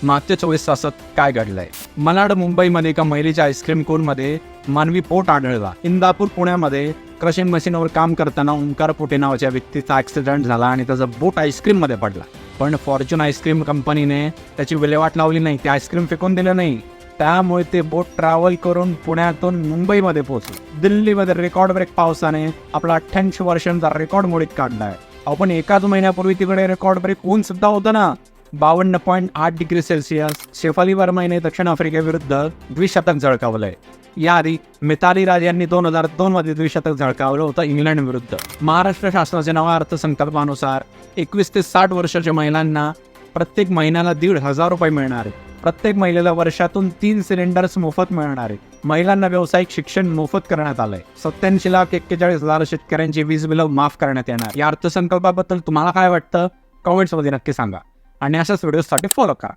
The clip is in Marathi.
मागच्या 24 तासात काय घडलंय? मलाड मुंबईमध्ये एका महिलेच्या आईस्क्रीम कोनमध्ये मानवी पोट आढळला. इंदापूर पुण्यामध्ये क्रशिंग मशीनवर काम करताना ओंकार पोटे नावाच्या व्यक्तीचा ऍक्सिडेंट झाला आणि त्याचा बोट आईस्क्रीम मध्ये पडला. पण फॉर्च्यून आईस्क्रीम कंपनीने त्याची विल्हेवाट लावली नाही. ते आईस्क्रीम फेकून दिलं नाही. त्यामुळे ते बोट ट्रॅव्हल करून पुण्यातून मुंबईमध्ये पोहोचलं. दिल्लीमध्ये रेकॉर्ड ब्रेक पावसाने आपला 88 वर्षांचा रेकॉर्ड मोडीत काढलाय. आपण एकाच महिन्यापूर्वी तिकडे रेकॉर्ड ब्रेक ऊन सुद्धा होतं ना, 52.8 डिग्री सेल्सिअस. शेफाली वर्माने दक्षिण आफ्रिकेविरुद्ध द्विशतक झळकावलंय. याआधी मिताली राज यांनी 2002 मध्ये द्विशतक झळकावलं होतं इंग्लंड विरुद्ध. महाराष्ट्र शासनाच्या नव्या अर्थसंकल्पानुसार 21 ते 60 वर्षाच्या महिलांना प्रत्येक महिन्याला 1,500 रुपये मिळणार आहेत. प्रत्येक महिलेला वर्षातून 3 सिलेंडर्स मोफत मिळणार आहेत. महिलांना व्यावसायिक शिक्षण मोफत करण्यात आलंय. 87,41,000 शेतकऱ्यांची वीज बिलं माफ करण्यात येणार. या अर्थसंकल्पाबद्दल तुम्हाला काय वाटतं? कमेंट्समध्ये नक्की सांगा आणि अशाच व्हिडिओसाठी फॉलो करा.